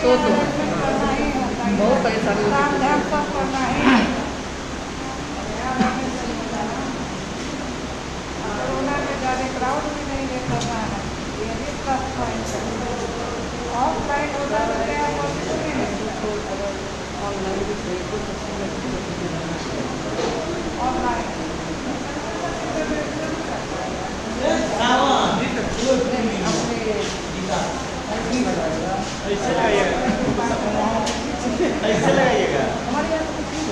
तो बहुत परेशानी होती है। कोरोना में ज़्यादा क्राउड भी नहीं रहता था, ये भी प्लस पॉइंट है। ऑफलाइन होता तो क्या पॉसिबल ही नहीं था। ऑनलाइन भी सही कुछ ऑनलाइन ऐसे लगाइएगा। हमारे यहाँ तो कुछ नहीं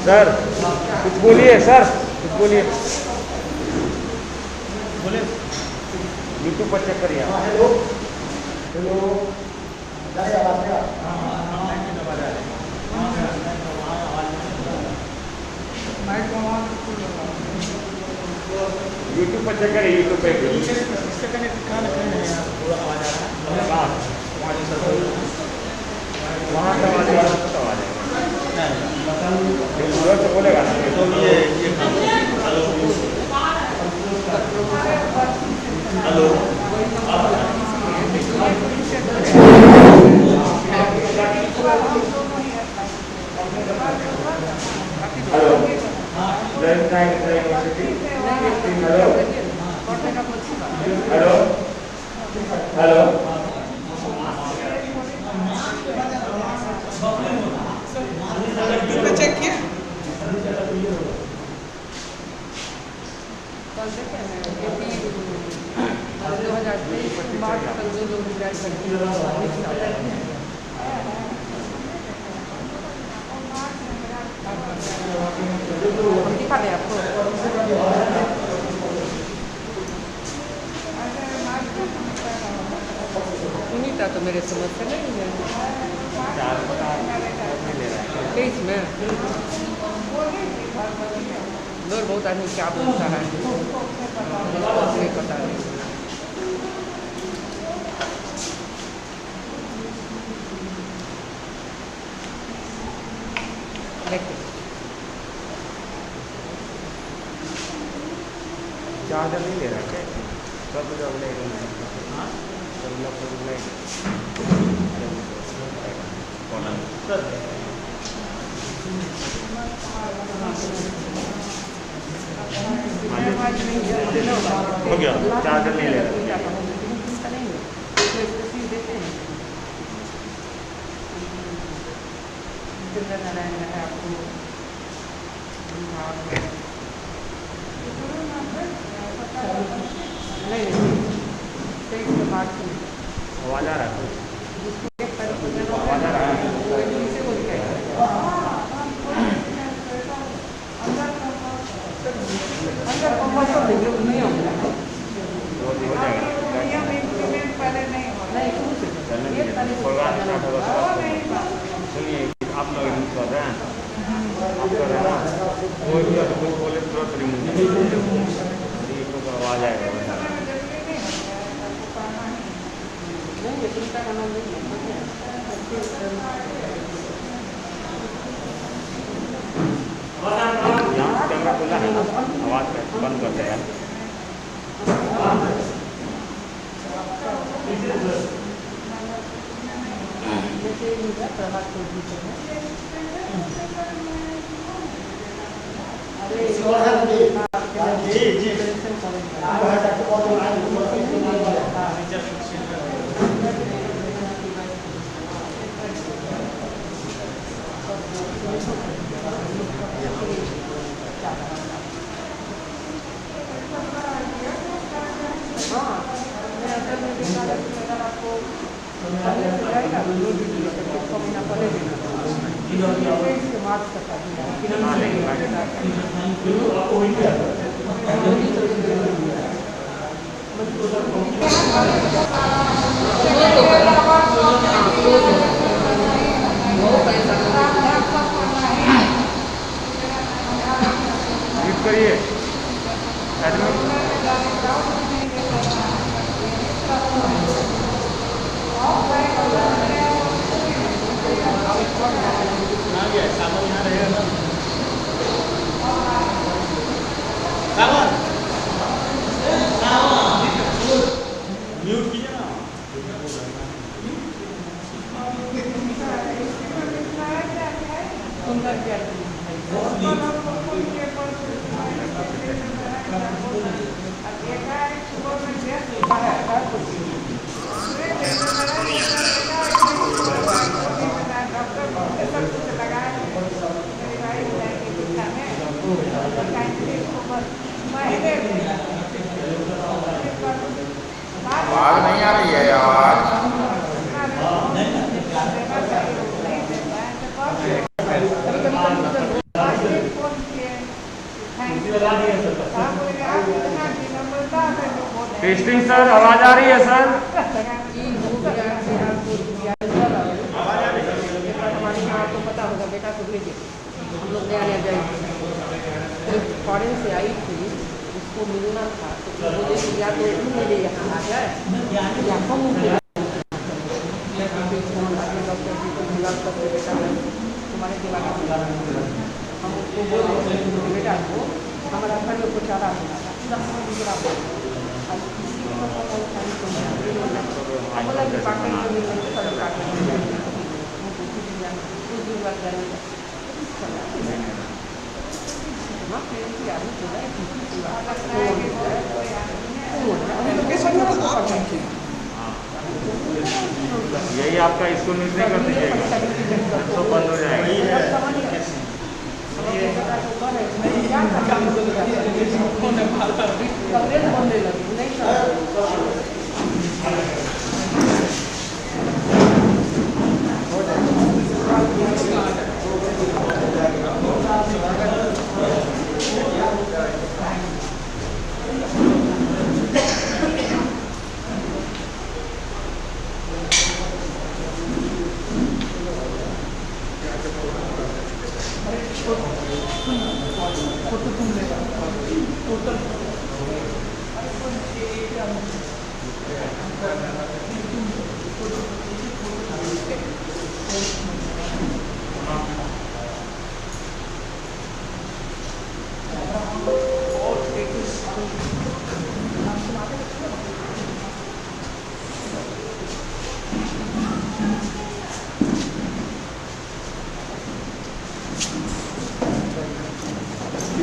सर कुछ बोलिए, सर कुछ बोलिए, बोले यूट्यूब पर चेक करिए। हेलो हेलो यूट्यूब पर चेक करिए, यूट्यूब पे वहाँ से आवाज से बोलेगा ना तो ये हेलो हेलो हेलो चेक किया दिखा दे आपको। सुनीता तो मेरे समझ से नहीं है तेईस में लोग बहुत आदमी क्या बोलता है नहीं पता नहीं। चार्जर नहीं ले रहा क्या? सब लोग ले रहे हैं, सब लोग ले हो गया, चार्जर नहीं ले रहा। नारायण है आपको नहीं तेईस के बाद आवाज आ रहा है, आवाज आ रहा है। पहले नहीं सुनिए, आप लोग यूज कर रहे हैं, आप कर रहे हैं ना, कोई भी कुछ बोले तुरंत रिमूव आवाज आएगा। यहाँ कैमरा खुला है ना, आवाज बंद कर दे यार। जी जी करिए। आवाज नहीं आ रही है आवाज। टेस्टिंग सर, आवाज आ रही है सर। आपको पता होगा बेटा को भेजे हम लोग नया नया जाए फॉरेन से आई थी उसको मिलना था तो बोले कि या तो तुम मेरे यहाँ आ जाए या हम डॉक्टर जी को बुला सकते बेटा तुम्हारे दिमाग हम उसको बोले बेटा को हमारा घर में कुछ आराम मिला था पूरा अब किसी हम बोला कि पार्टनर को मिलने सड़क काटने यही आपका स्कूल मिस नहीं कर दीजिएगा तो बंद हो जाएगा।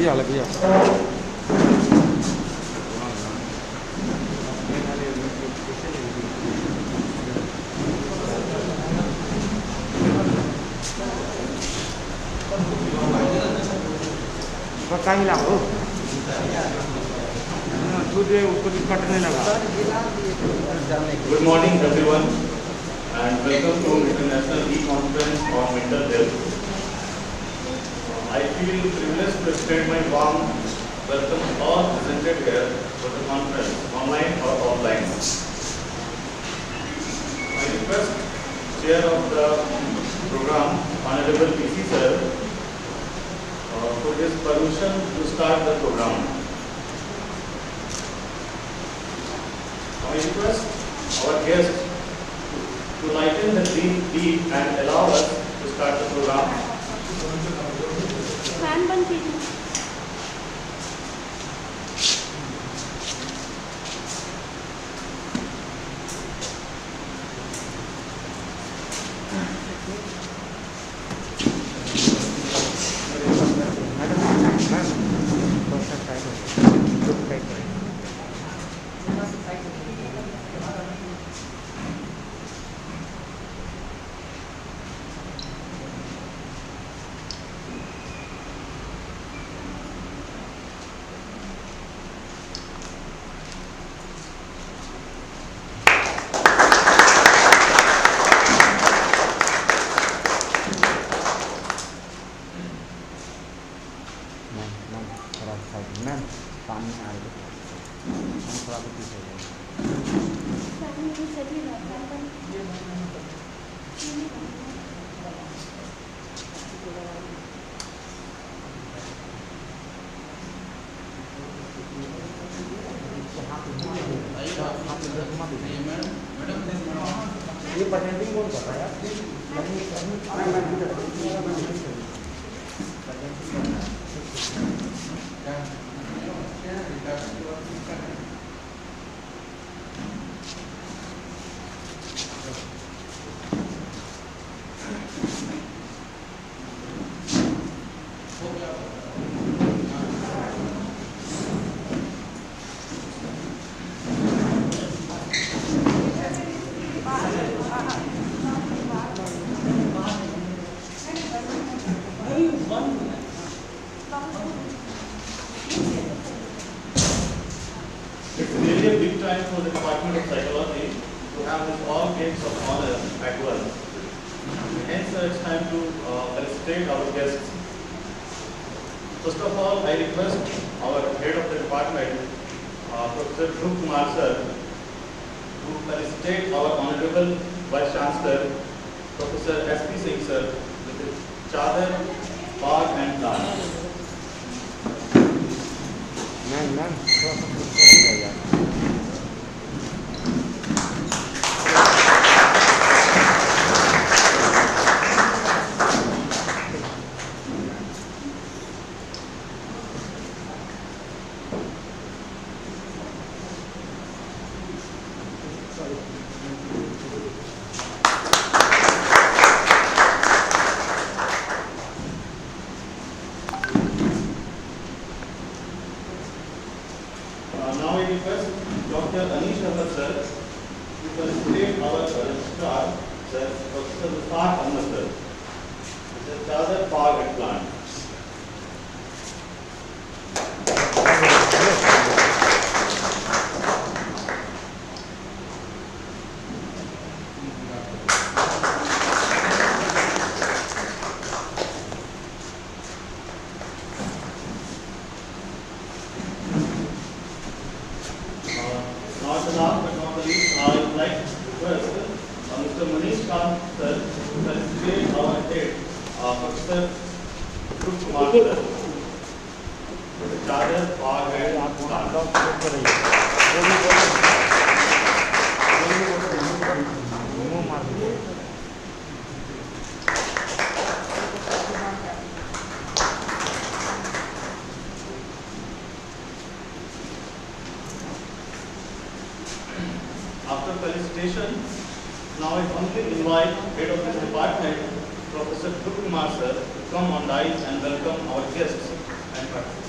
हाल है भैया कहीं ला दूध उसको कटने लगा। Good morning everyone and welcome to International E-Conference on Mental Health. I feel privileged to extend my warm welcome to all presented here for the conference, online or offline. I request Chair of the program, Honorable PC Sir, for his permission to start the program. I request our guests to lighten the deed and allow us to start the program. Fan बंद कीजिए। ये presenting कौन कर रहा है? it's time to felicitate our guests. First of all, I request our head of the department, Professor Dhruv Kumar sir, to felicitate our Honorable Vice Chancellor, Professor S.P. Singh sir, with his Chadar, Pag and Plant. Ma'am थोड़ा सा कुछ हो जाएगा Now I request Dr. Anish Ahmed sir to felicitate our registrar, sir, Professor Mustaq Ahmed sir, with the Chadar, Pag and Plant. Not the last but not the least, I would like to request Mr. Manish Kant sir to felicitate our head, Professor Dhruv Kumar sir, with the Chadar, Pag and Plant. After felicitation, now I humbly invite head of this department, Professor Dhruv Kumar sir, to come on dais and welcome our guests and participants.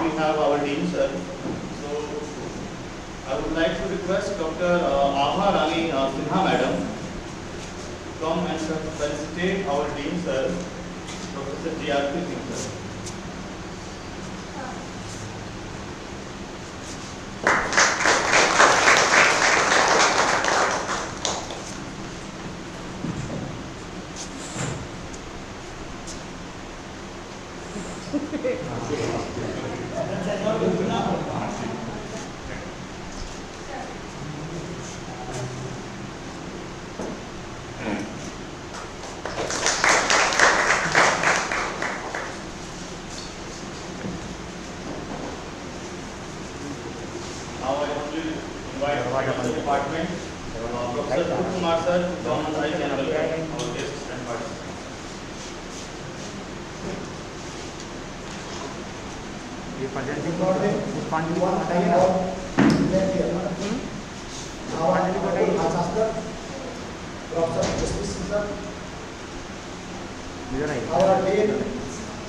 We have our dean sir. So I would like to request Dr. Abha Rani Sinha madam come and felicitate our dean sir, Professor G.R.P. Singh sir. Now I humbly invite the department, Professor Dhruv Kumar sir, to come on dais and welcome our guests and participants. ये presenting पुष्पांजलि को हटाइए ना पुष्पांजलि को हटाइए Professor S.P. Singh sir, इधर आइए our dean,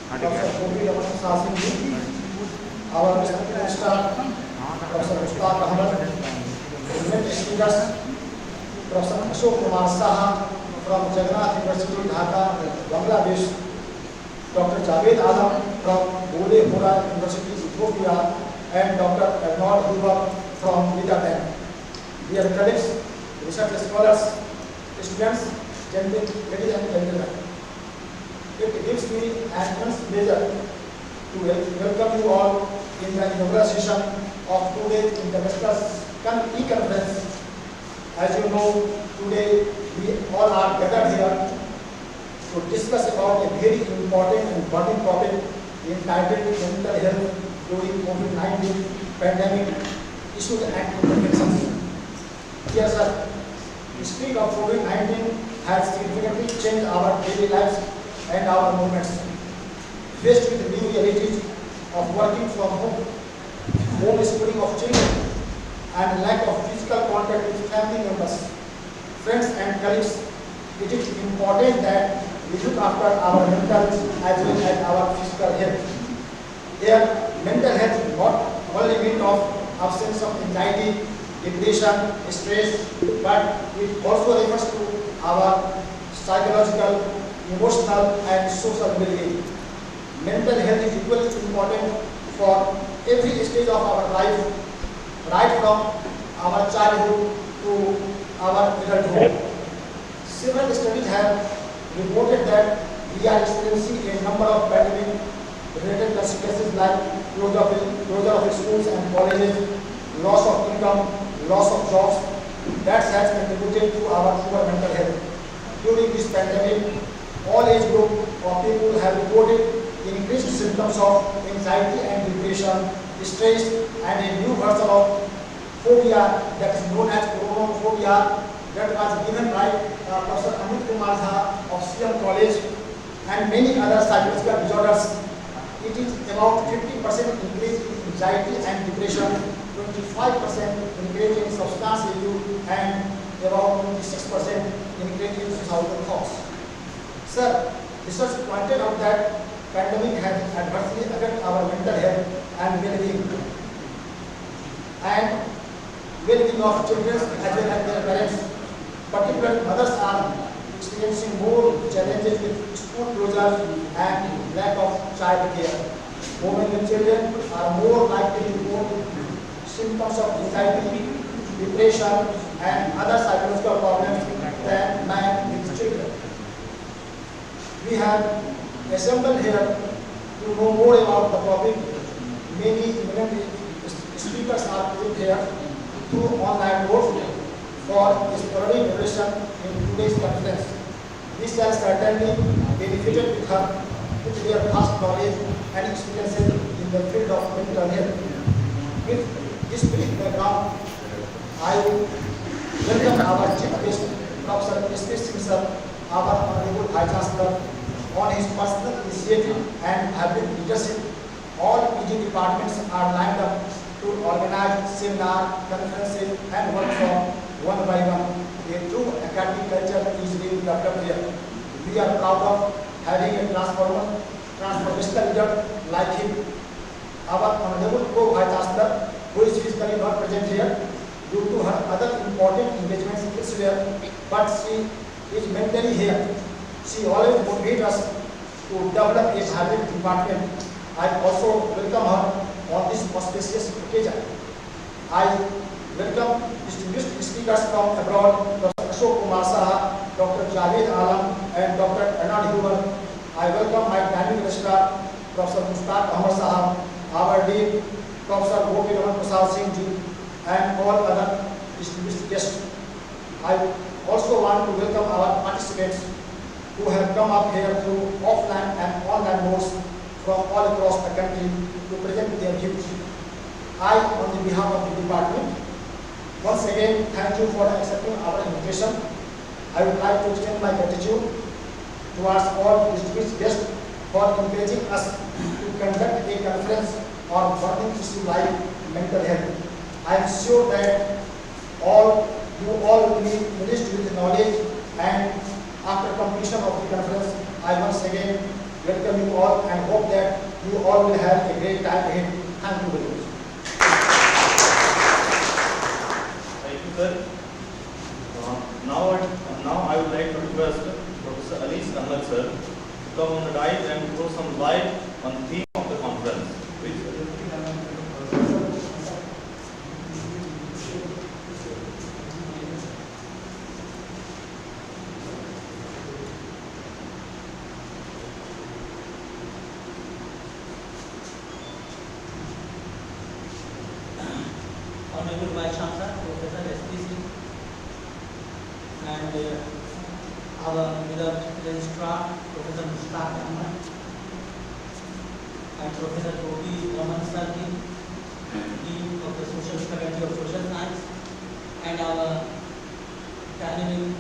हाँ ठीक Professor है Kobi Raman Singh ji, our registrar, Professor Mustaq Ahmed, eminent students, Professor Ashok Kumar Saha from Jagannath University, Dhaka, Bangladesh, Dr. Javed Alam from Bole Hora University, Ethiopia, and Dr. Arnold Huber from Netherlands. Dear colleagues, research scholars, students, ladies and gentlemen, it gives me an immense pleasure to welcome you all in the inaugural session of today's International E-Conference. As you know, today we all are gathered here to discuss about a very important and burning topic entitled mental health during COVID-19 pandemic issues and implications. Yes, sir. The speak of COVID-19 has significantly changed our daily lives and our movements. Faced with the new realities of working from home, homeschooling of children, and lack of physical contact with family members, friends and colleagues, it is important that we look after our mental as well as our physical health. Here, mental health is not only mean of absence of anxiety, depression, stress, but it also refers to our psychological, emotional and social well-being. mental health is equally important for every stage of our life, right from our childhood to our adulthood. Several studies have reported that we are experiencing a number of pandemic-related consequences like closure of schools and colleges, loss of income, loss of jobs. That has contributed to our poor mental health. During this pandemic, all age group of people have reported increased symptoms of anxiety and depression, stress, and a new version of phobia that is known as chronophobia that was given by Professor Amit Kumar Jha of CM College and many other psychological disorders. It is about 50% increase in anxiety and depression, 25% increase in substance abuse, and about 26% increase in suicidal thoughts. Sir, research pointed out that pandemic has adversely affected our mental health and well-being. And well-being of children as well as their parents. Particularly mothers are experiencing more challenges with school closures and lack of child care. Women and children are more likely to report symptoms of anxiety, depression, and other psychological problems than men with children. We have assembled here to know more about the topic. Many eminent speakers are present here through online course for exploring innovation in today's conference. We shall certainly benefited with their vast knowledge and experiences in the field of mental health. With this brief background, I will welcome our chief guest, Professor S.P. Singh sir, our Honorable Vice Chancellor, on his personal initiative and hybrid leadership. All PG departments are lined up to organize seminar, conferences, and workshops one by one. A true academic culture is being developed here. We are proud of having a transformational leader like him. Our Honorable Co-Vice Chancellor, who is physically not present here due to her other important engagements elsewhere, but she is mentally here. She always motivates us to develop a hybrid department. I also welcome her on this auspicious occasion. I welcome distinguished speakers from abroad, Dr. Ashok Kumar Saha, Dr. Javed Alam, and Dr. Anand Human. I welcome my dining registrar, Professor Mustaq Ahmad Sahab, our Dean, Professor Gopi Raman Prasad Singh Ji, and all other distinguished guests. I also want to welcome our participants who have come up here through offline and online modes from all across the country to present their views. I, on the behalf of the department, once again thank you for accepting our invitation. I would like to extend my gratitude towards all distinguished guests for encouraging us to conduct a conference on burning issue like mental health. I am sure that you all will be enriched with knowledge, and after completion of the conference, I once again welcome you all and hope that you all will have a great time ahead. Thank you very much. Thank you, sir. Now I would like to request Professor Ali Ahmed sir to come on the dais and throw some light on the theme of the conference. Please. Honorable Vice Chancellor, Professor S.P. Singh, and our beloved registrar, Professor Mustaq Ahmad, and Professor Gopi Raman Sarki, Dean of the Social Faculty of Social Science, and our dynamic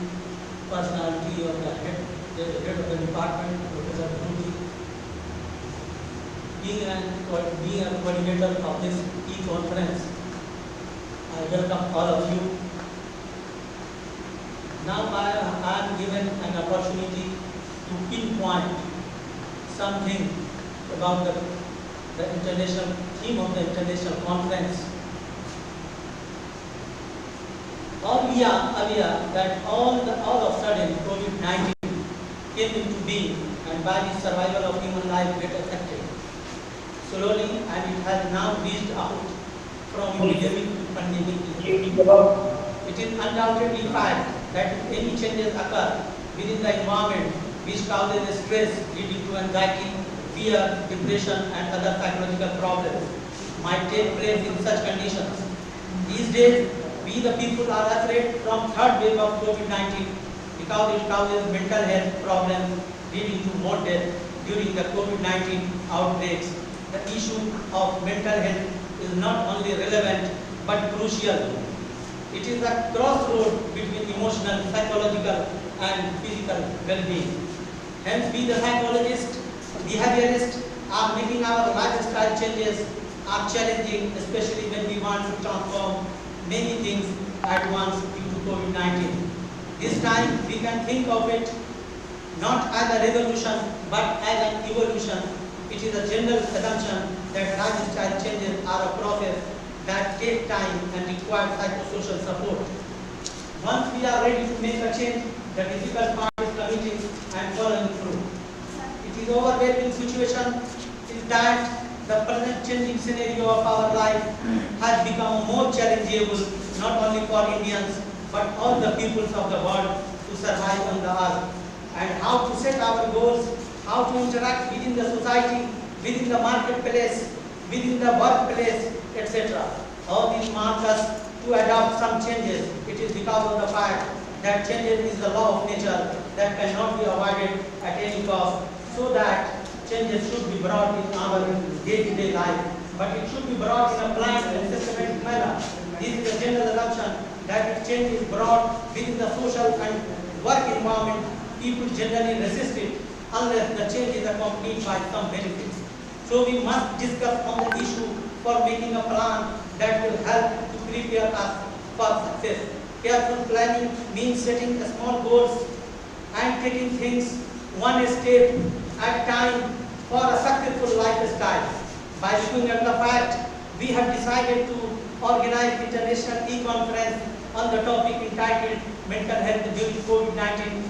personality of the head of the department, Professor Bhuji. Being a coordinator of this e-conference, I welcome all of you. Now I am given an opportunity to pinpoint something about the international theme of the international conference. All we are aware that all of a sudden COVID-19 came into being and by the survival of human life get affected. Slowly, and it has now reached out from epidemic to pandemic. It is undoubtedly fact that if any changes occur within the environment which causes stress leading to anxiety, fear, depression and other psychological problems might take place in such conditions. These days, we the people are afraid from third wave of COVID-19 because it causes mental health problems leading to more death during the COVID-19 outbreaks. The issue of mental health is not only relevant but crucial. It is a crossroad between emotional, psychological and physical well-being. Hence, we the psychologists, behaviorists are making our lifestyle changes are challenging, especially when we want to transform many things at once due to COVID-19. This time we can think of it not as a revolution but as an evolution. It is a general assumption that lifestyle changes are a process that take time and require psychosocial support. Once we are ready to make a change, the difficult part is committing and following through. It is overwhelming situation is that the present changing scenario of our life has become more challengeable not only for Indians but all the peoples of the world to survive on the earth. And how to set our goals, how to interact within the society, within the marketplace, within the workplace, etc. All these mark us to adopt some changes. It is because of the fact that changes is the law of nature that cannot be avoided at any cost, so that changes should be brought in our day-to-day life, but it should be brought in a planned and systematic manner. This is a general assumption that if change is brought within the social and work environment, people generally resist it unless the change is accompanied by some benefits. So we must discuss on the issue for making a plan that will help to prepare us for success. Careful planning means setting small goals and taking things one step at a time for a successful lifestyle. By looking at the fact, we have decided to organize international e-conference on the topic entitled Mental Health During COVID-19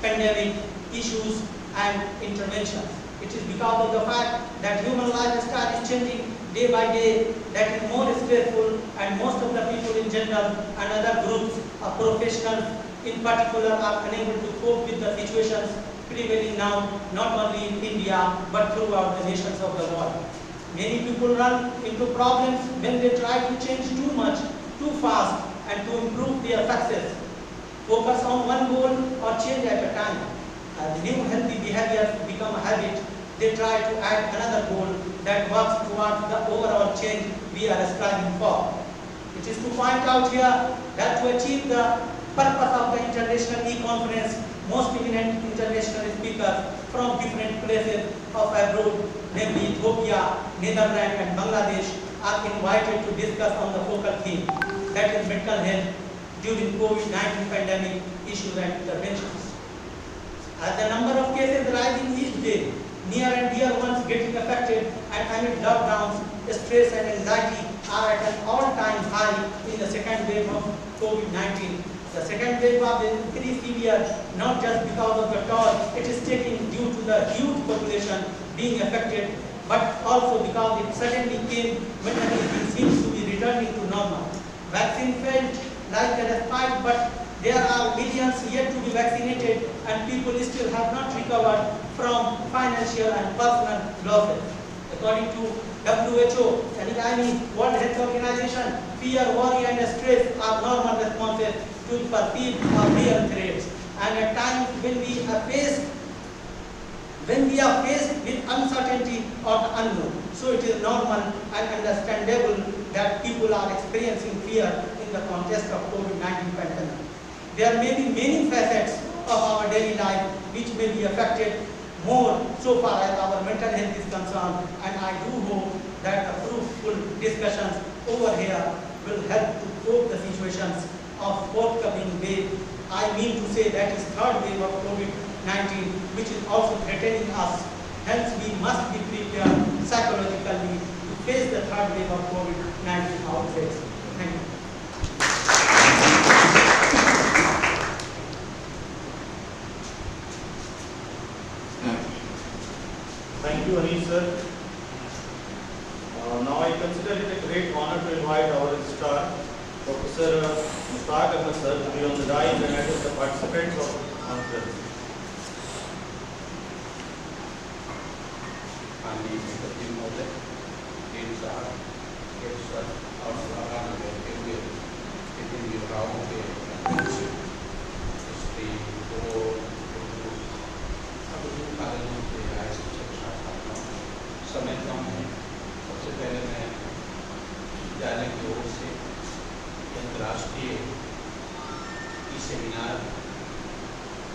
Pandemic Issues and Interventions. It is because of the fact that human lifestyle is changing day by day, that is more stressful, and most of the people in general and other groups of professionals in particular are unable to cope with the situations prevailing now, not only in India but throughout the nations of the world. Many people run into problems when they try to change too much, too fast, and to improve their success. Focus on one goal or change at a time. As new healthy behaviors become a habit, they try to add another goal that works towards the overall change we are striving for. It is to point out here that to achieve the purpose of the international e-conference, most eminent international speakers from different places of abroad, namely Ethiopia, Netherlands and Bangladesh, are invited to discuss on the focal theme, that is mental health during COVID-19 pandemic issues and interventions. As the number of cases rising each day, near and dear ones getting affected, and amid lockdowns, stress and anxiety are at an all-time high in the second wave of COVID-19. The second wave is very severe, not just because of the toll it is taking due to the huge population being affected, but also because it suddenly came when everything seems to be returning to normal. Vaccine failed like a respite, but there are millions yet to be vaccinated, and people still have not recovered from financial and personal losses. According to WHO, World Health Organization, fear, worry and stress are normal responses to perceived or real threats. And at times when we are faced with uncertainty or the unknown, so it is normal and understandable that people are experiencing fear in the context of COVID-19 pandemic. There may be many facets of our daily life which may be affected more so far as our mental health is concerned, and I do hope that the fruitful discussions over here will help to cope the situations of forthcoming wave. I mean to say that is third wave of COVID-19, which is also threatening us. Hence we must be prepared psychologically to face the third wave of COVID-19 outbreaks. Thank you. Thank you, Anish sir. Now I consider it a great honor to invite our registrar, Professor Mushtaq Ahmed sir, to be on the dais and address the participants of the conference. माननीय सचिव महोदय, dean साहब, guest sir और सभागार में बैठे हुए विभिन्न विभागों के अध्यक्ष, श्री कॉलेजों के आए शिक्षक छात्राओं, समय कम है। सबसे पहले मैं विद्यालय की ओर से अंतर्राष्ट्रीय ई सेमिनार,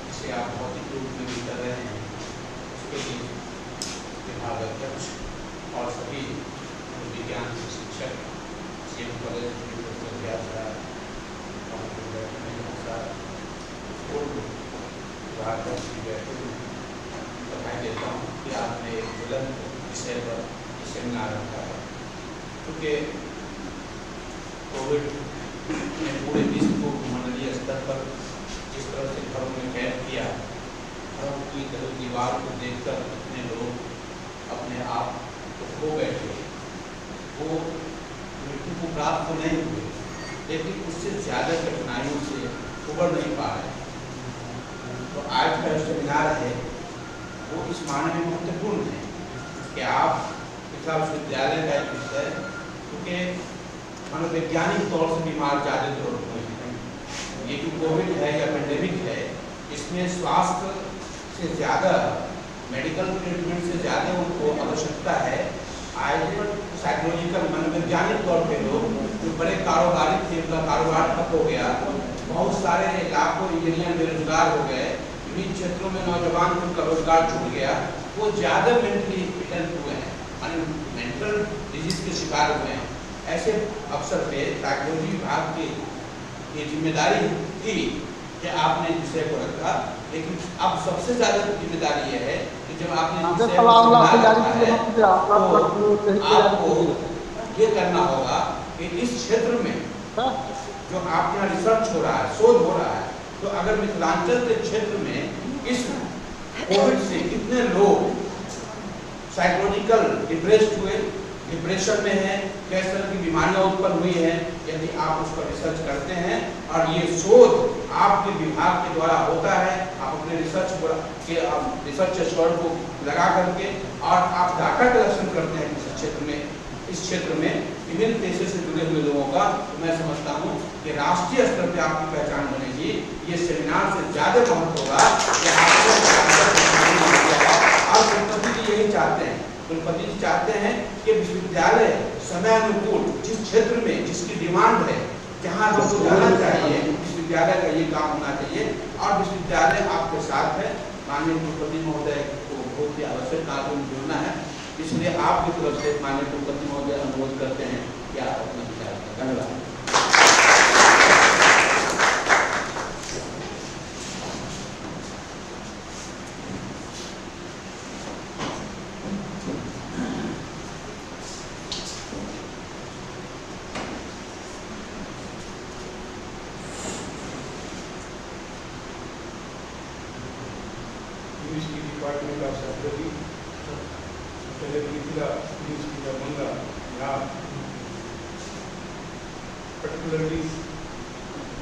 जिसे आप भौतिक रूप में भी कर रहे हैं, उसके लिए विभाग अध्यक्ष और सभी विज्ञान के शिक्षक, सीएम कॉलेज बधाई देता हूँ कि आपने एक बुलंद विषय पर सेमिनार रखा है, क्योंकि कोविड ने पूरे विश्व को मंडलीय स्तर पर जिस तरह से घरों में कैद किया, घरों की दीवार को देखकर इतने लोग अपने आप को खो बैठे, वो मृत्यु को प्राप्त तो नहीं हुए, लेकिन उससे ज़्यादा कठिनाइयों से उबर नहीं पा रहे। तो आज का जो सेमिनार है वो इस मायने में महत्वपूर्ण है कि आप विश्वविद्यालय का एक विषय, क्योंकि मनोवैज्ञानिक तौर से बीमार ज़्यादा जरूरत हुए हैं। ये जो कोविड है या पेंडेमिक है, इसमें स्वास्थ्य से ज़्यादा, मेडिकल ट्रीटमेंट से ज़्यादा उनको आवश्यकता है। आज साइकोलॉजिकल मनोवैज्ञानिक तौर पे लोग जो बड़े कारोबारी थे, उनका कारोबार ठप हो गया, बहुत सारे लाखों इंजीनियर बेरोजगार हो गए, विभिन्न क्षेत्रों में नौजवान उनका रोजगार छूट गया, वो ज़्यादा मेंटली इटन हुए हैं, मेंटल डिजीज के शिकार हुए हैं। ऐसे अवसर पे साइकोलॉजी विभाग की ये जिम्मेदारी थी कि आपने इस विषय को रखा, लेकिन अब सबसे ज़्यादा जिम्मेदारी ये है कि जब आपने आपको ये करना होगा कि इस क्षेत्र में जो आपके यहाँ रिसर्च हो रहा है, शोध हो रहा है, तो अगर मिथिलांचल के क्षेत्र में इस कोविड से कितने लोग साइकोलॉजिकल डिप्रेस्ड हुए, डिप्रेशन में है, किस तरह की बीमारियां उत्पन्न हुई है, यदि आप उस पर रिसर्च करते हैं और ये शोध आपके विभाग के द्वारा होता है, आप अपने रिसर्च के स्कॉलर को लगा करके और आप डाटा कलेक्शन करते हैं इस क्षेत्र में विभिन्न पेशे से जुड़े हुए लोगों का, तो मैं समझता हूँ कि राष्ट्रीय स्तर पर आपकी पहचान बनेगी। ये सेमिनार से ज़्यादा महत्व होगा कि और कुलपति जी यही चाहते हैं, कुलपति जी चाहते हैं कि विश्वविद्यालय समय अनुकूल जिस क्षेत्र में जिसकी डिमांड है, जहाँ लोगों को जाना चाहिए, विश्वविद्यालय का ये काम होना चाहिए और विश्वविद्यालय आपके साथ है। माननीय कुलपति महोदय को बहुत ही आवश्यक कार्य में जुड़ना है, इसलिए आपकी तरफ से माननीय कुलपति महोदय अनुरोध करते हैं कि आप अपना विचार करें। धन्यवाद। डिपार्टमेंट ऑफ साइकोलॉजी, पहले मिथिला दरभंगा, यहाँ particularly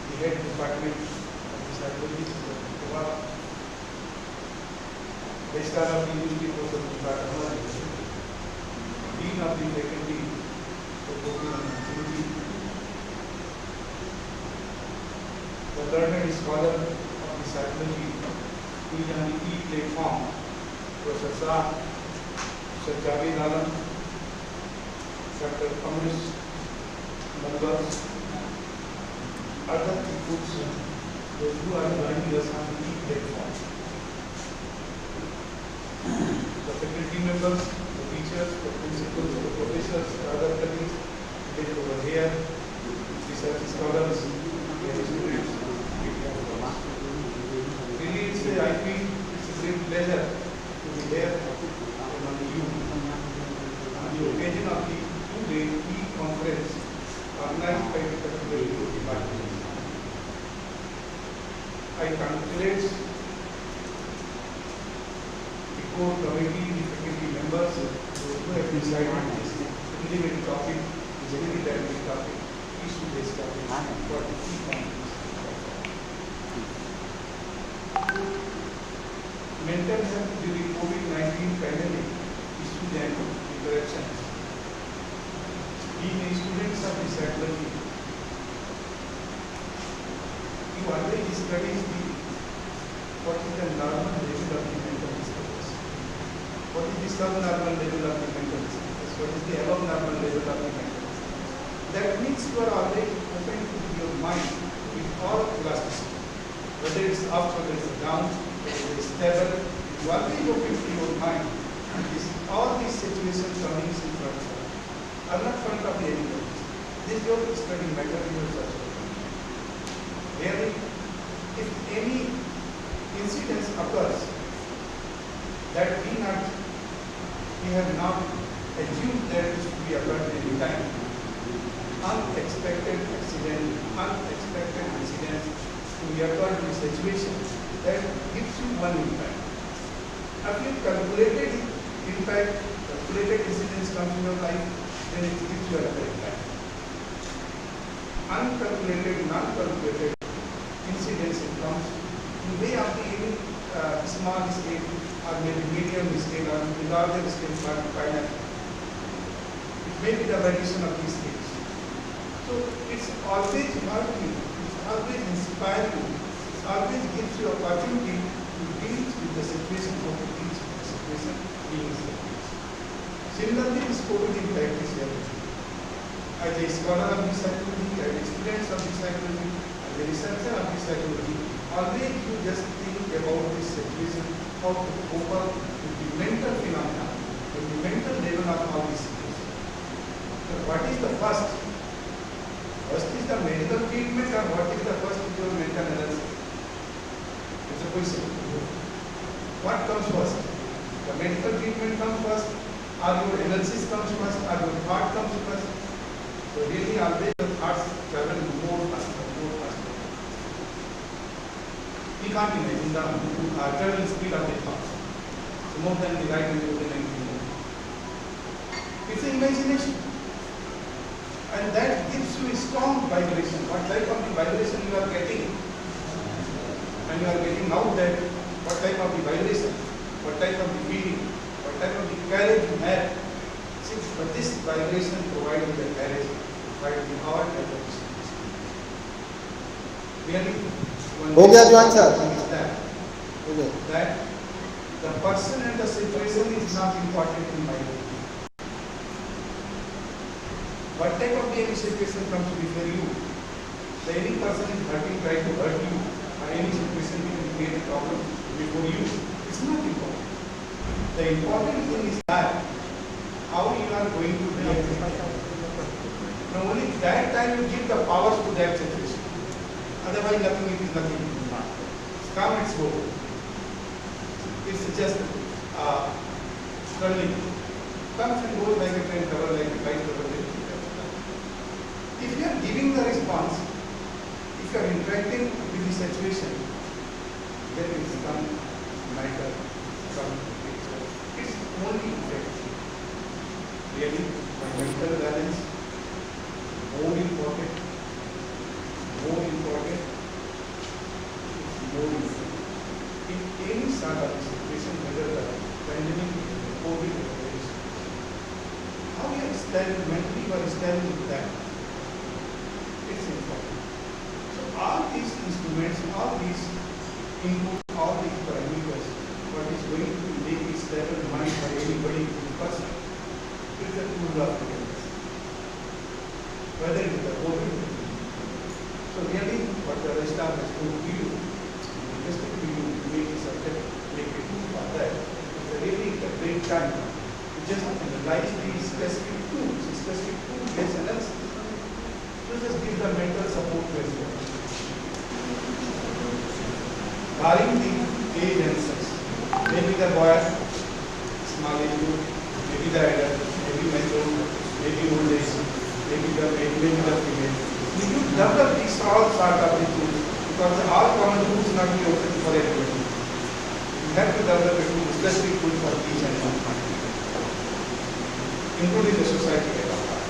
the head department of the psychology के बाद registrar of the university Professor Mushtaq Ahmed, dean of the faculty the learned scholar of the psychology who is on the e-platform, Professor Shah, Sir Javed Alam, Dr. Amrish Mangal, other people who are joining us on the e-platform. The faculty members, the teachers, the principals, the professors, the other colleagues, they over here, research scholars, and students. Really, I feel it's a great pleasure to be here among you on the occasion of the two-day e-conference organized by the particular department. I congratulate the core committee, the faculty members, members who have decided this relevant topic, is a very relevant topic, issue-based topic for the key points. Mental health during COVID-19 pandemic issues and interactions. Being a student of psychology, you always study what is the normal level of the mental disorders, what is the subnormal level of the mental disorders, what is the above normal level of the mental disorders. That means you are always open to your mind with all elasticity, whether it's up, whether it's down, whether it's stable, you always open to your mind. All these situations coming in front of you are not front of the anybody. This is your study matter in your search. Really, if any incident occurs that we have not assumed that it should be occurred any time, unexpected accident, unexpected incidents to be occurred in a situation that gives you one impact. If you calculated impact, calculated incidents come in your life, then it gives you another impact. Uncalculated, non-calculated incidents it comes in way of the even small scale or maybe medium scale or larger scale finite. It may be the variation of these things. So it's always working, it's always inspiring, it always gives you opportunity to deal with the situation of each situation being established. Similarly, this COVID impact is here. As a scholar of the psychology, as a student of the psychology, as a researcher of the psychology, always you just think about this situation, how to cope up with the mental phenomena, with the mental level of all these situations. So what is the first? First is the medical treatment, or what is the first is your mental analysis? It's a question. What comes first? The medical treatment comes first, or your analysis comes first, or your thought comes first? So really always your thoughts travel more faster, more faster. We can't imagine the travel speed of the thoughts. So more than the light and more than anything more. It's an imagination. And that gives you a strong vibration. What type of the vibration you are getting? And you are getting out that what type of the vibration, what type of the feeling, what type of the courage you have. But this vibration provides you the courage to fight the hard efforts. Really, one is that the person and the situation is not important in my life. What type of any situation comes before you? So any person is trying to hurt you, or any situation will create a problem before you. It's not important. The important thing is that how you are going to react. Now only that time you give the powers to that situation. Otherwise nothing, it is nothing. Come and go. It's just curling. Comes and goes like a train cover, like a flight cover. If you are giving the response, if you are interacting with the situation, then it is some matter, some picture. It's only effect. Really, mental balance, more important, in any sort of situation, whether the pandemic, COVID, how you are established mentally or established with that, it's important. So all these instruments, all these inputs, all these parameters, what is going to make a stable mind for anybody, person, is the tool of awareness. Whether it is the COVID. So really, what the rest of has told you, just to you, make a subject, make a tool for that. It's really a great time to just analyze these specific tools-based analysis. So just give the mental support to everyone. Barring the age and sex, maybe the boy, small age group, maybe the adult, maybe mature, maybe old age, maybe the female. We should develop these all sort of tools because all common tools not be open for everybody. You have to develop a tool, specific tool for each and one. including the society at large.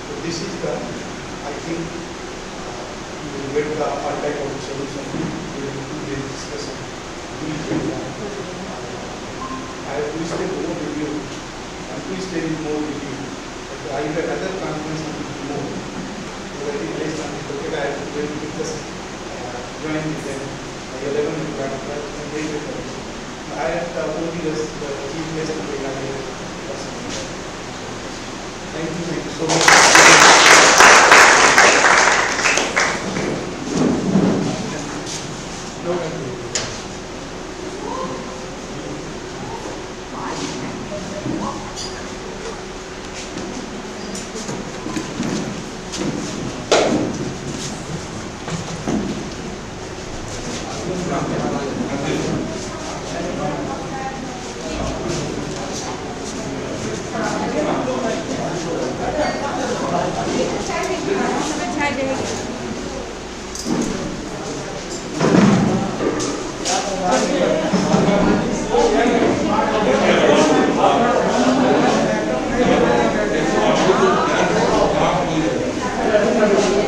So this is the, I think, you will get the all type of solution during today's discussion. I have twisted more with you, and twisted it more with you. But I had other conference with you more. So I think based on the topic I have to discuss, join with them by 11 o'clock and wait with them. I have only the chief guest of the area. Thank you so much.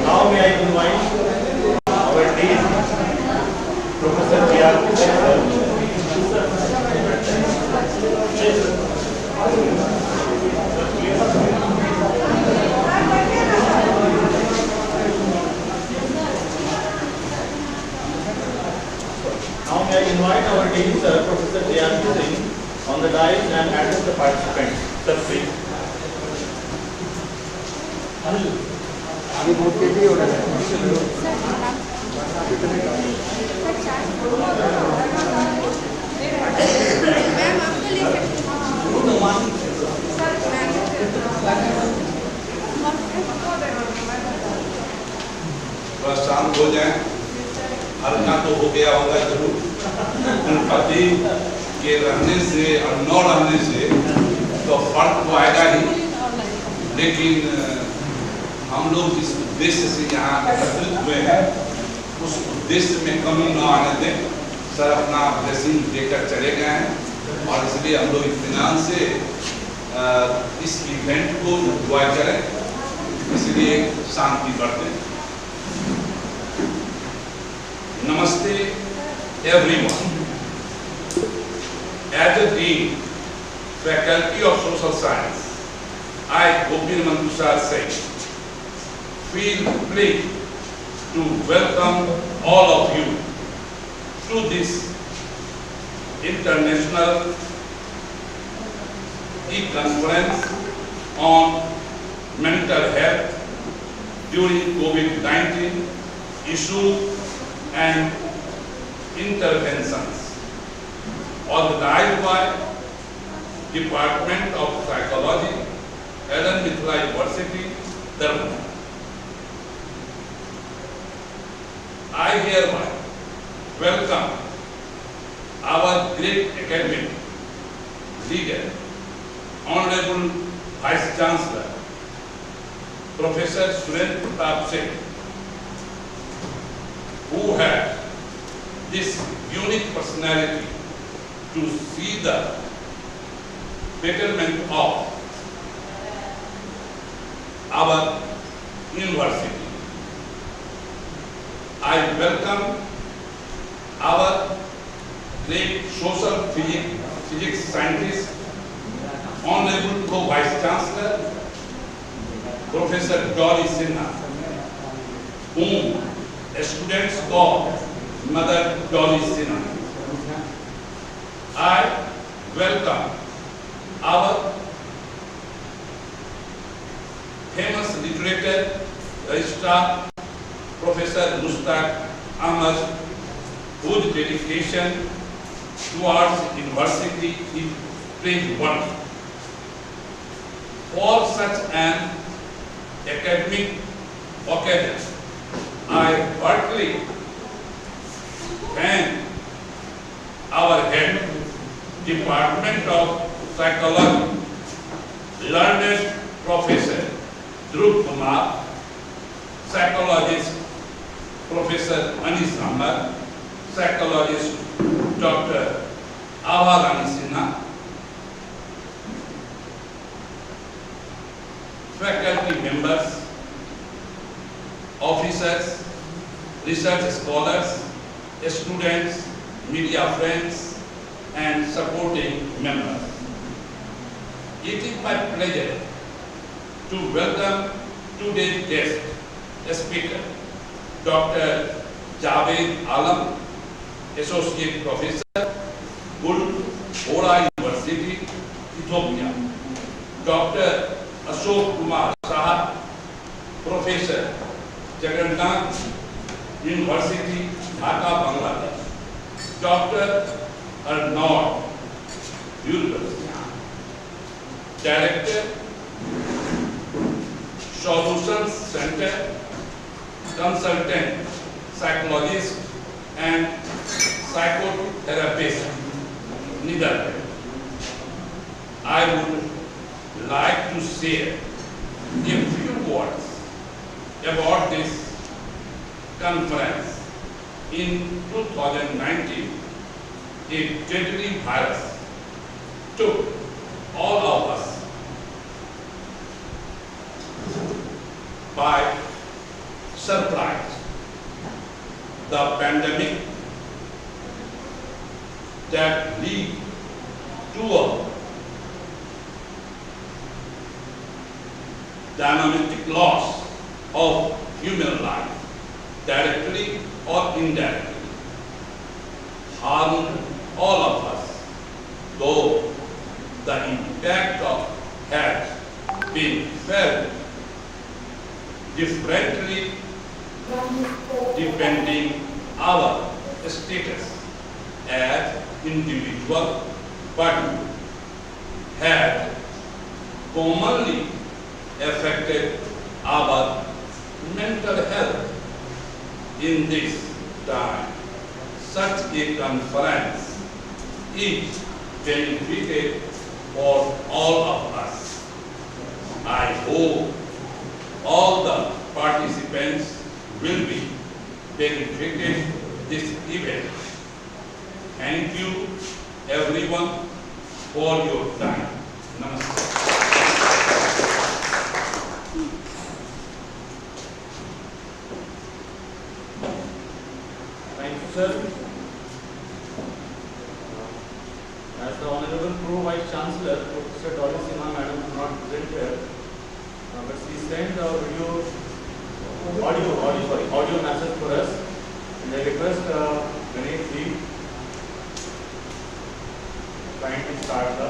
Now may I invite our Dean, Professor P.R. Now may I invite our Dean, Sir, Professor J.R. Singh, on the dais and address the participants. Sir, please. आगे बहुत कैसे हो रहा है बस शांत हो जाए, हल्का तो हो गया होगा जरूर। पति के रहने से और न रहने से तो फर्क तो आएगा ही, लेकिन हम लोग जिस उद्देश्य से यहाँ एकत्रित हुए हैं उस उद्देश्य में कमी न आने दें। सर अपना ब्लेसिंग देकर चले गए हैं और इसलिए हम लोग इत्मीनान से इस इवेंट को एंजॉय करें, इसलिए शांति बरतें। नमस्ते everyone. As a Dean, Faculty of Social Science, I, Gopin Mantushar Singh, feel pleased to welcome all of you to this international e-conference on mental health during COVID-19 issues and interventions, organized by Department of Psychology, Mithila University, Darbhanga. I hereby welcome our great academic leader, Honorable Vice Chancellor, Professor Surendra Pratap Singh, who has this unique personality to see the betterment of our university. I welcome our great social physics scientist, Honorable Co-Vice Chancellor, Professor Dolly Sinha, whom students call Mother Dolly Sinha. I welcome our famous literature registrar, Professor Mustaq Ahmad, whose dedication towards university is praiseworthy. For such an academic occasion, I heartily thank our head, Department of Psychology, learned Professor Dhruv Kumar, psychologist Professor Manish Amar, psychologist Dr. Avarani Sinha, faculty members, officers, research scholars, students, media friends, and supporting members. It is my pleasure to welcome today's guest speaker, Dr. Javed Alam, Associate Professor, Bora University, Ethiopia. Dr. Ashok Kumar Saha, Professor, Jagannath University, Dhaka, Bangladesh. Dr. Arnaud University, Director, Solutions Center, Consultant, Psychologist, and Psychotherapist, Netherlands. I would like to share a few words about this conference. In 2019, a deadly virus took all of us by surprise. The pandemic that led to a dynamic loss of human life, directly or indirectly, harmed all of us, though the impact of has been felt differently depending our status as individual, but had commonly affected our mental health. In this time, such a conference is benefited for all of us. I hope all the participants will be benefited this event. Thank you everyone for your time. Namaste. Thank you, sir. As the Honorable Pro Vice Chancellor, Professor Dolly Sinha Madam, is not present here, but she sent a audio message for us. And I request Ganesh ji kindly start the.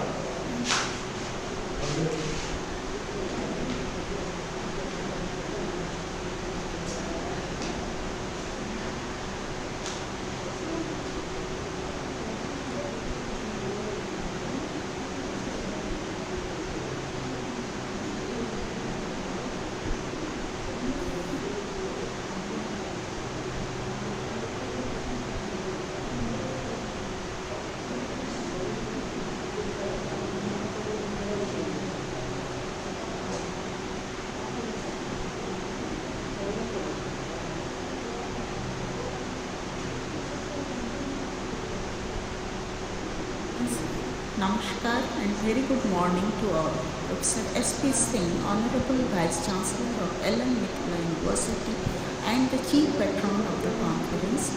Namaskar and very good morning to all. Professor S.P. Singh, Honorable Vice Chancellor of Mithila University and the Chief Patron of the conference,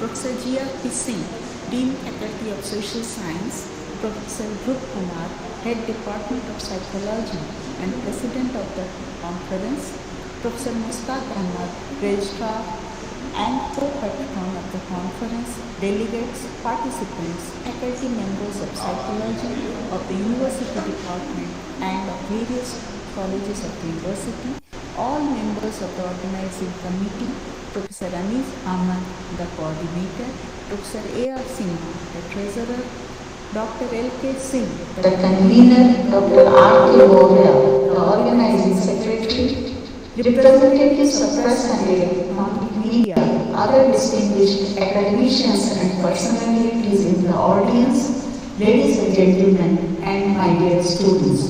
Professor G.R.P. Singh, Dean Faculty of Social Science, Professor Dhruv Kumar, Head Department of Psychology and President of the conference, Professor Mushtaq Ahmad, Registrar and co-patron of the conference, delegates, participants, faculty members of psychology of the university department and of various colleges of the university, all members of the organizing committee, Professor Anis Ahmad, the coordinator, Professor A.R. Sinha, the treasurer, Dr. L.K. Singh, the convener, Dr. R.K. Boria, the organizing secretary, representatives of press and media, other distinguished academicians and personalities in the audience, ladies and gentlemen, and my dear students.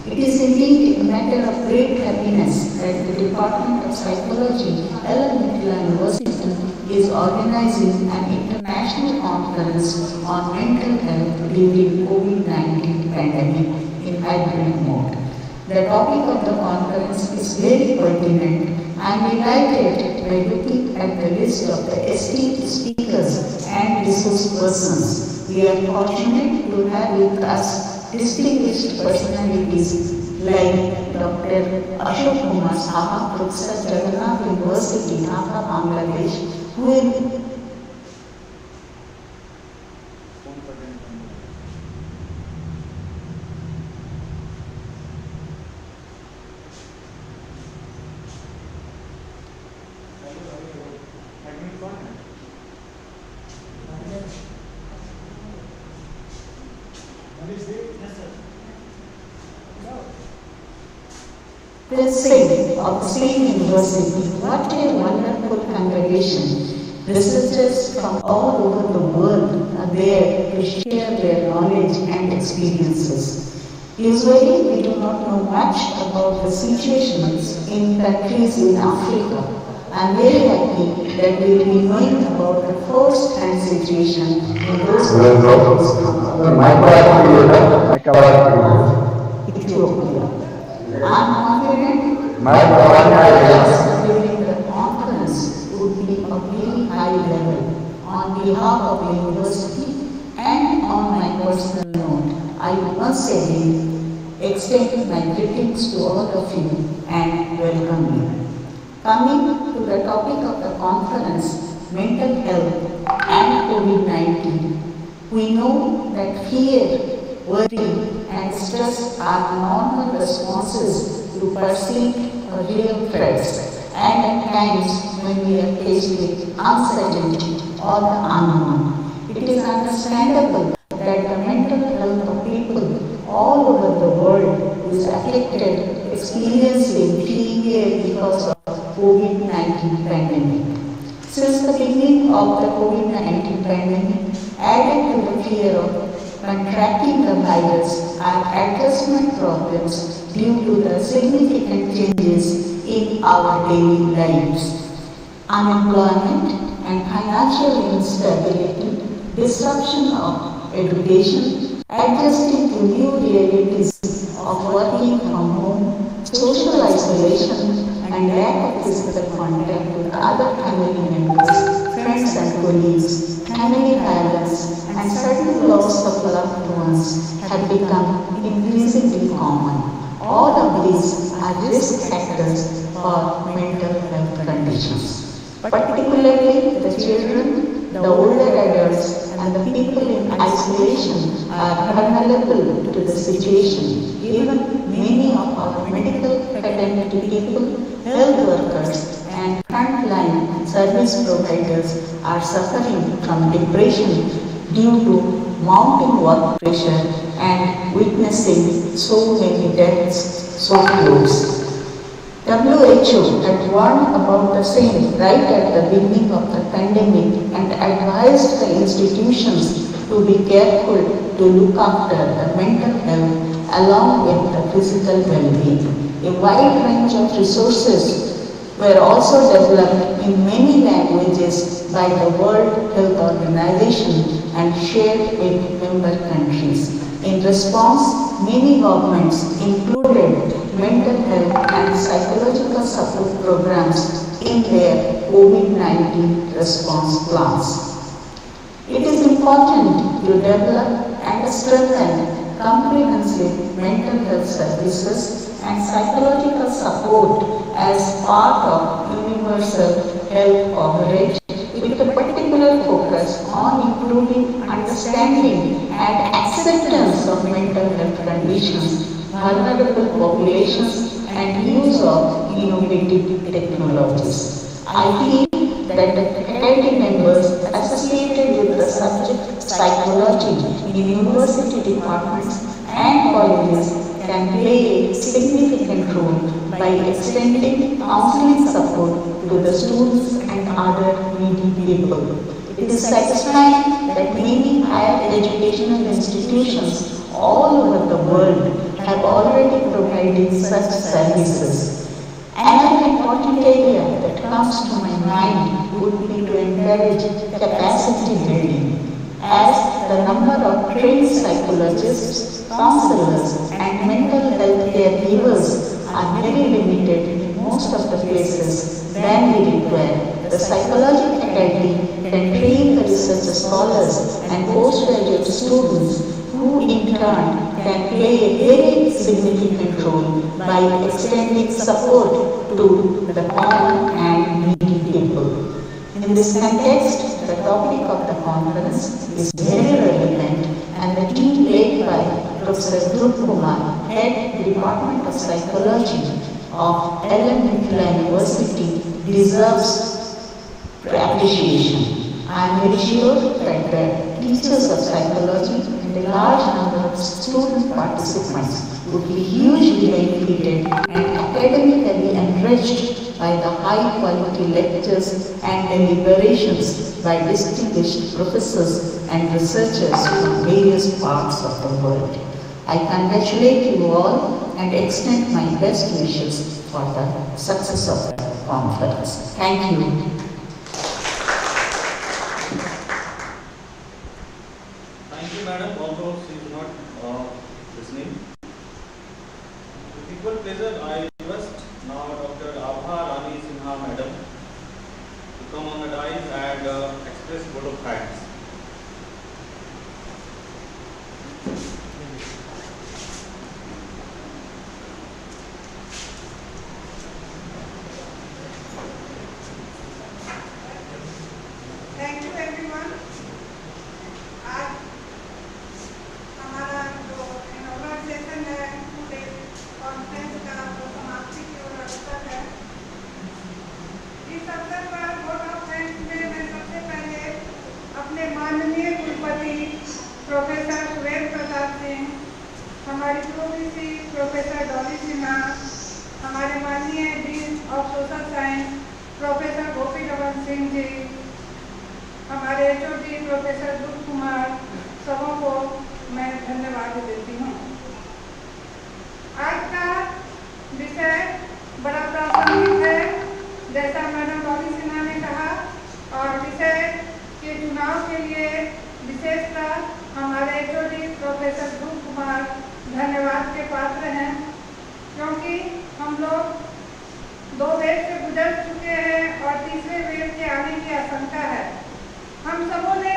It is indeed a matter of great happiness that the Department of Psychology, Mithila University, is organizing an international conference on mental health during COVID-19 pandemic in hybrid mode. The topic of the conference is very pertinent. I am delighted by looking at the list of the esteemed speakers and resource persons. We are fortunate to have with us distinguished personalities like Dr. Ashok Kumar Saha, Professor Jagannath University, Dhaka, Bangladesh, who will Singh of the same university. What a wonderful congregation. Researchers from all over the world are there to share their knowledge and experiences. Usually we do not know much about the situations in countries in Africa. I am very happy that we will be knowing about the first-hand situation in those countries from Ethiopia. I am confident that during the conference would be of very high level. On behalf of the university and on my personal note, I once again extend my greetings to all of you and welcome you. Coming to the topic of the conference, mental health and COVID-19, we know that fear, worry and stress are normal responses to perceived or real threats, and at times when we are faced with uncertainty or the unknown. It is understandable that the mental health of people all over the world is affected, experiencing fear because of COVID-19 pandemic. Since the beginning of the COVID-19 pandemic, added to the fear of contracting the virus are adjustment problems due to the significant changes in our daily lives. Unemployment and financial instability, disruption of education, adjusting to new realities of working from home, social isolation, and lack of physical contact with other family members, friends and colleagues, family violence, and certain loss of loved ones have become increasingly common. All of these are risk factors for mental health conditions. Particularly the children, the older adults, and the people in isolation are vulnerable to the situation. Even many of our medical fraternity people, health workers, and frontline service providers are suffering from depression due to mounting work pressure and witnessing so many deaths so close. WHO had warned about the same right at the beginning of the pandemic and advised the institutions to be careful to look after the mental health along with the physical well-being. A wide range of resources were also developed in many languages by the World Health Organization and shared with member countries. In response, many governments included mental health and psychological support programs in their COVID-19 response plans. It is important to develop and strengthen comprehensive mental health services and psychological support as part of universal health coverage, with a particular focus on improving understanding and acceptance of mental health conditions, vulnerable populations, and use of innovative technologies. I feel that the faculty members associated with the subject psychology in university departments and colleges can play a significant role by extending counseling support to the students and other needy people. It is satisfying that many higher educational institutions all over the world have already provided such services. Another important area that comes to my mind would be to encourage capacity building, as the number of trained psychologists, counselors, and mental health caregivers of the places than we require. The Psychology Academy can train the research scholars and postgraduate students who in turn can play a very significant role by extending support to the common and needy people. In this context, the topic of the conference is very relevant and the team led by Professor Dhruv Kumar, Head Department of Psychology of Mithila University, deserves appreciation. I am very sure that the teachers of psychology and a large number of student participants would be hugely benefited and academically enriched by the high quality lectures and deliberations by distinguished professors and researchers from various parts of the world. I congratulate you all and extend my best wishes for the success of the conference. Thank you. Thank you, madam. Although she is not listening. With equal pleasure, I request now Dr. Abha Rani Sinha, madam, to come on the dais and express vote of thanks. Thank you everyone. आज हमारा जो inauguration session है today conference का जो समाप्ति की ओर अग्रसर है, इस अवसर पर वोट ऑफ थैंक्स में मैं सबसे पहले अपने माननीय कुलपति प्रोफेसर सुरेंद्र प्रताप सिंह, हमारी प्रोफेसर प्रोफेसर डॉली सिन्हा, हमारे माननीय dean of social science professor Gopi Raman Singh ji, हमारे एचओडी प्रोफेसर ध्रुव कुमार, सबों को मैं धन्यवाद देती हूँ। आज का विषय बड़ा प्रासंगिक है, जैसा मैडम डॉली सिन्हा ने कहा, और विषय के चुनाव के लिए विशेषकर हमारे एचओडी प्रोफेसर ध्रुव कुमार धन्यवाद के पात्र हैं, क्योंकि हम लोग 2 वेव से गुजर चुके हैं और तीसरे वेव के आने की आशंका है। हम सबों ने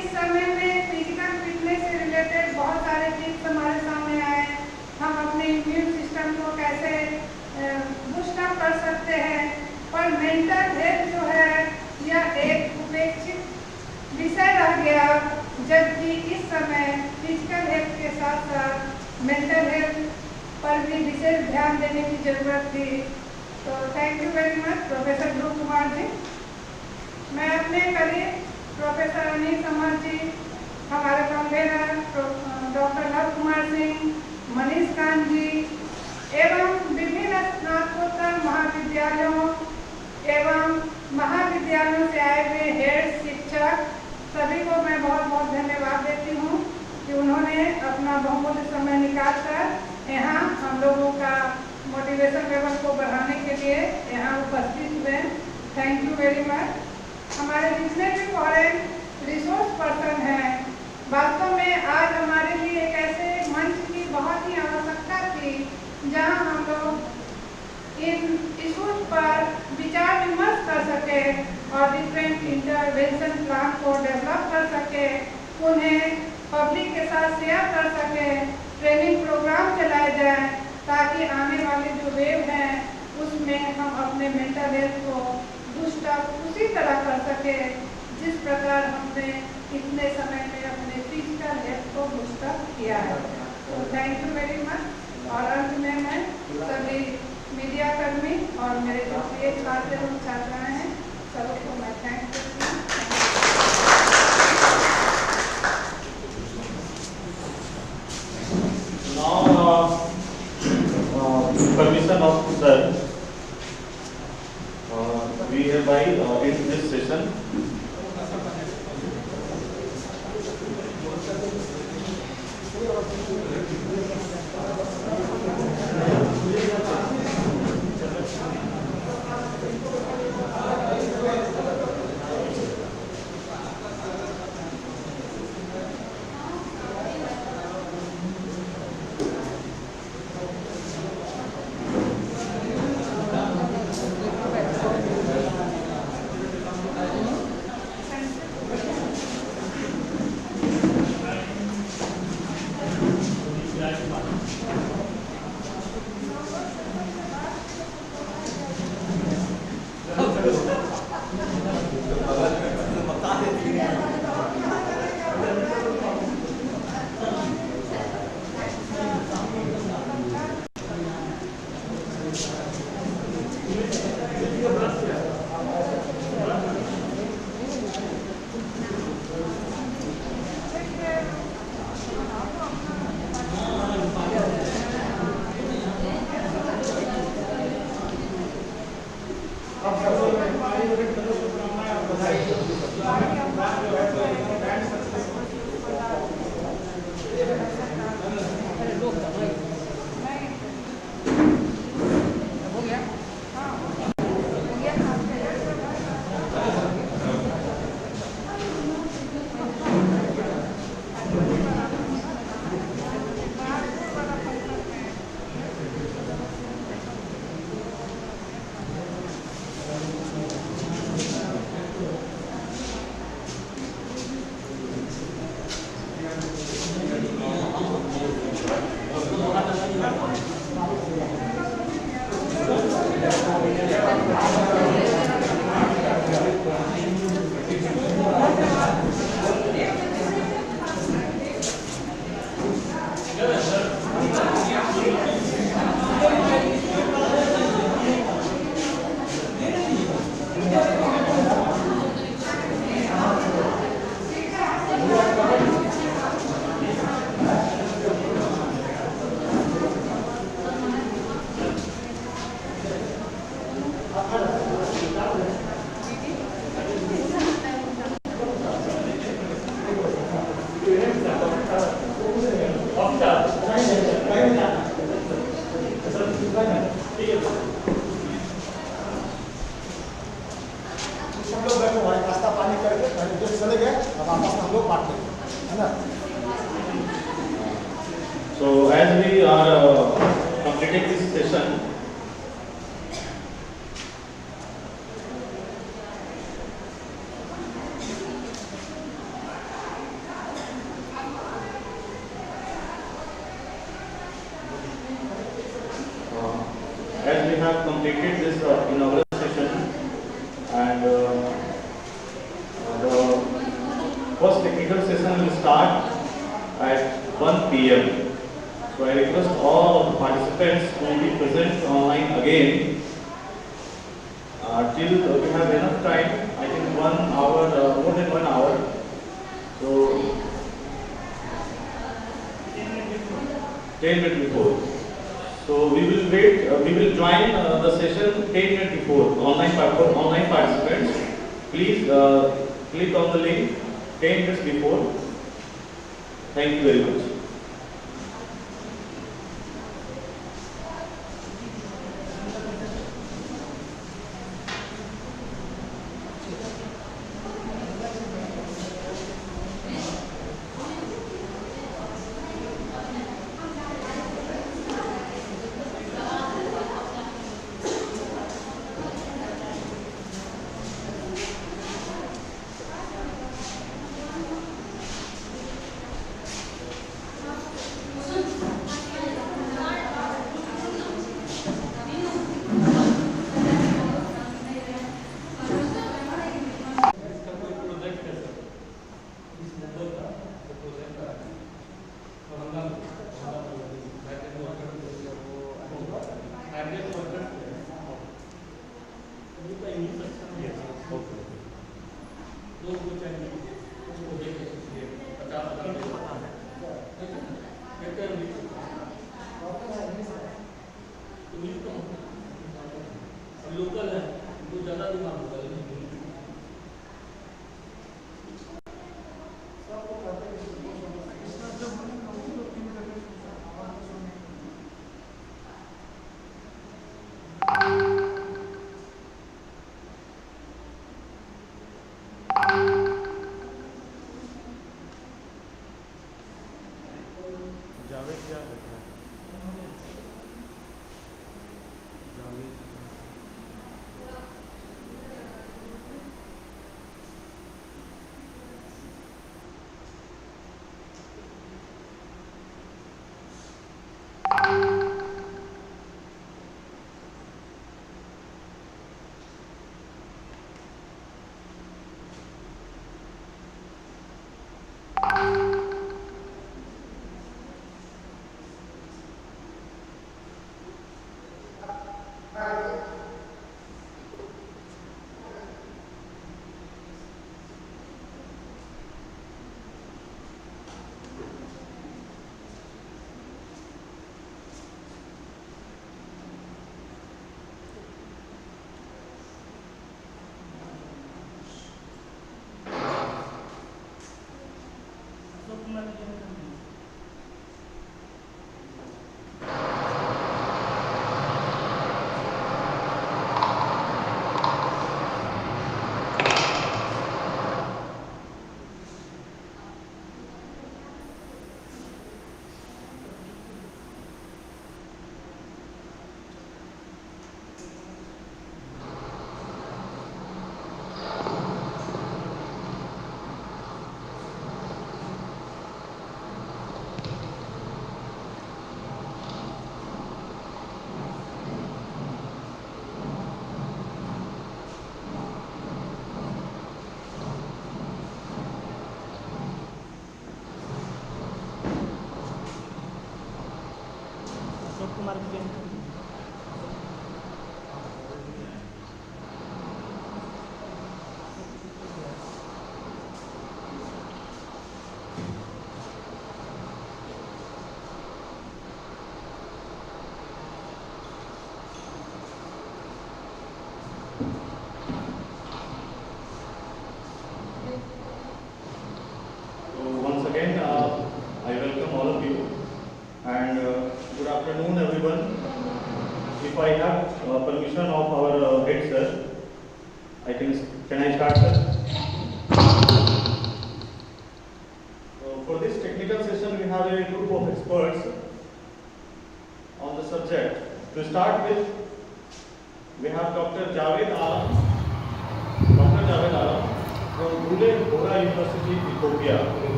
इस समय में फिजिकल फिटनेस से रिलेटेड बहुत सारे टिप्स हमारे सामने आए। हम अपने इम्यून सिस्टम को कैसे बूस्ट अप कर सकते हैं, पर मेंटल हेल्थ जो है यह एक उपेक्षित विषय रह गया, जबकि इस समय फिजिकल हेल्थ के साथ साथ मेंटल हेल्थ पर भी विशेष ध्यान देने की जरूरत थी। तो thank you very much professor Dhruv Kumar ji. मैं अपने करीब प्रोफेसर अनिल समर जी, हमारे कन्वेनर डॉक्टर लव कुमार सिंह, मनीष कांत जी एवं विभिन्न स्नातकोत्तर महाविद्यालयों एवं महाविद्यालयों से आए हुए हेड शिक्षक सभी को मैं बहुत बहुत धन्यवाद देती हूँ कि उन्होंने अपना बहुमूल्य समय निकाल कर यहाँ हम लोगों का मोटिवेशन लेवल को बढ़ाने के लिए यहाँ उपस्थित हुए। Thank you very much. हमारे जितने भी फॉरेन रिसोर्स पर्सन हैं, वास्तव में आज हमारे लिए एक ऐसे मंच की बहुत ही आवश्यकता थी जहां हम लोग इन इशूज पर विचार विमर्श कर सके और डिफरेंट इंटरवेंशन प्लान को डेवलप कर सके, उन्हें पब्लिक के साथ शेयर कर सके, ट्रेनिंग प्रोग्राम चलाए जाए ताकि आने वाले जो वेव हैं उसमें हम अपने मेंटल हेल्थ को बूस्ट अप उसी तरह कर सके जिस प्रकार हमने इतने समय में अपने फिजिकल हेल्थ को बूस्ट अप किया है। तो थैंक यू वेरी मच। और अंत में मैं सभी मीडिया कर्मी और मेरे जो प्रिय छात्र एवं छात्राएं हैं सबको मैं थैंक करती हूँ। Permission of sir, we hereby end this session. have completed this inaugural session, and the first technical session will start at 1 p.m. So I request all of the participants to be present online again till we have enough time. I think 1 hour, more than 1 hour. So 10 minutes before. So we will wait. We will join the session 10 minutes before. Online participants, please click on the link 10 minutes before. Thank you very much. Local है तो ज़्यादा दिमाग होगा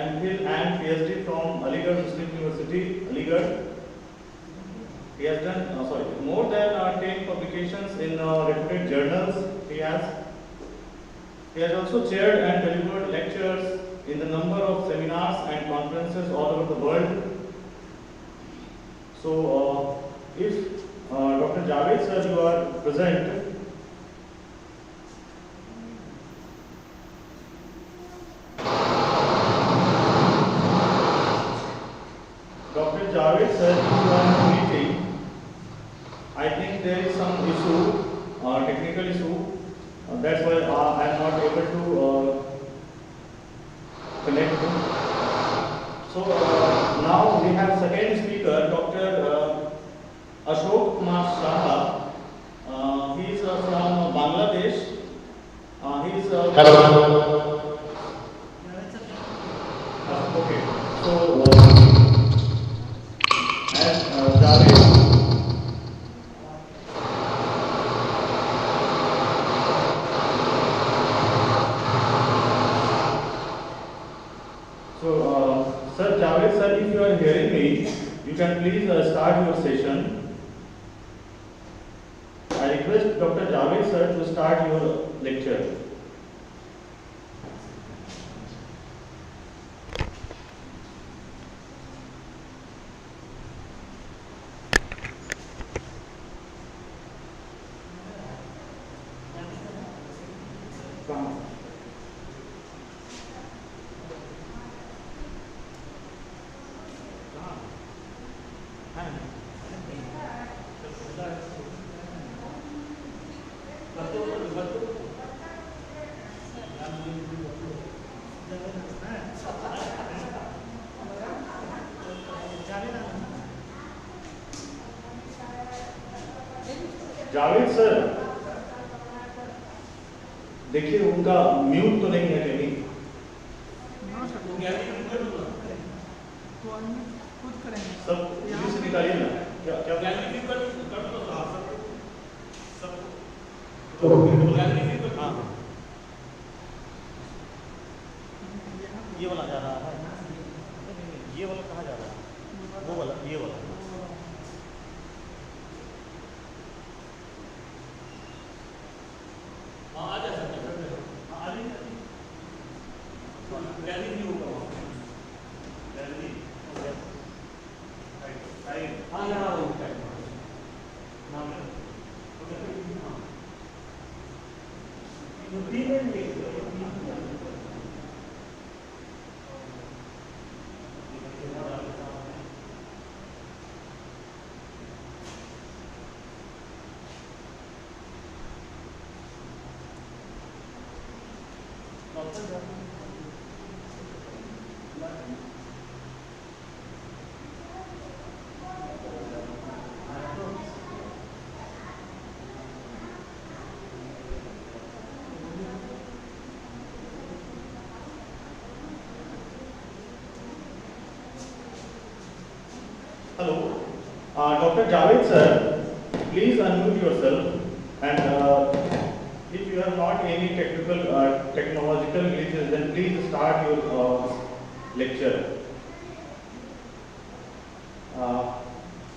MPhil and PhD from Aligarh Muslim University, Aligarh. He has done more than 10 publications in reputed journals. He has also chaired and delivered lectures in the number of seminars and conferences all over the world. So, if Dr. Javed sir, you are present. Dr. Javed sir, if you are in a meeting, I think there is some issue, technical issue. That's why I am not able to connect him. So now we have second speaker, Dr. Ashok Kumar Shah. He is from Bangladesh. He is Hello. Okay. So as Javed. Sir Javed sir, if you are hearing me, you can please start your session. I request Dr. Javed sir to start your lecture. Javed sir, देखिए उनका mute तो नहीं है कहीं। सब English निकालिए ना, क्या क्या हाँ ये वाला जा रहा है, ये वाला कहाँ जा रहा है, वो वाला, ये वाला Hello, Dr. Javed sir, please unmute yourself, and if you have not any technological glitches, then please start your lecture.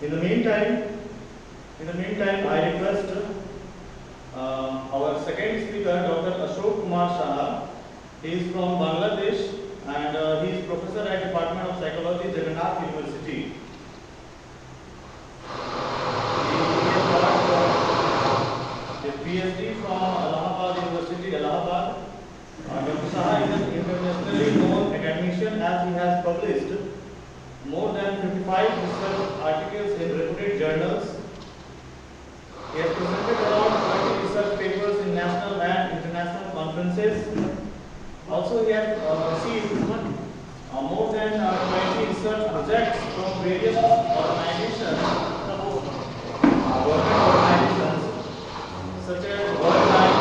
In the meantime, I request our second speaker, Dr. Ashok Kumar Shah. He is from Bangladesh, and he is professor at Department of Psychology, Jagannath University. PhD from Allahabad University, Allahabad. Dr. Shah is an internationally known academician, as he has published more than 55 research articles in reputed journals. He has presented around 20 research papers in national and international conferences. Also, he has received more than 20 research projects from various organizations, government organizations, such as World Bank,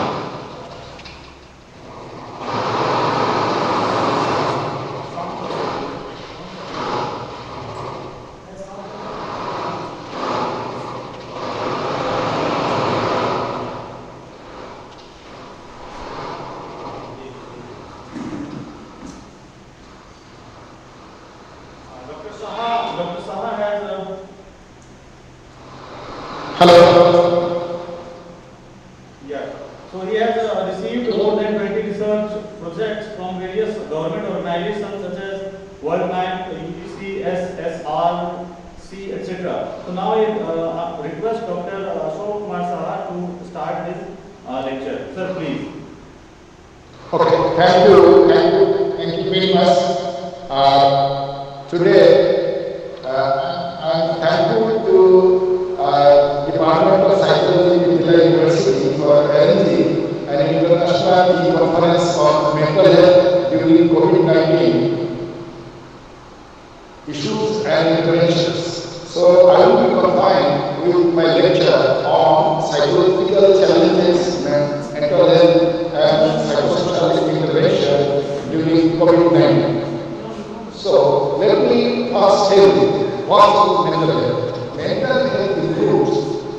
Hello. Yeah. So he has received more than 20 research projects from various government organizations such as World Bank, UGC, SSRC, etc. So now I request Dr. Ashok Kumar Saha to start his lecture. Sir, please. Okay, thank you very much. Today, I'm thankful to Department of Psychology, Mithila University for arranging an international conference on mental health during COVID-19 issues and interventions. So I will be confined with my lecture on psychological challenges, mental health and psychosocial intervention during COVID-19. So let me first tell you what is mental health. Mental health includes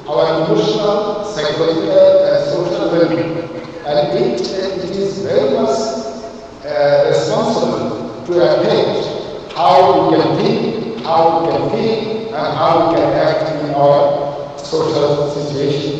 our emotional, psychological and social well-being, and it is very much responsible to affect how we can think, how we can feel, and how we can act in our social situation.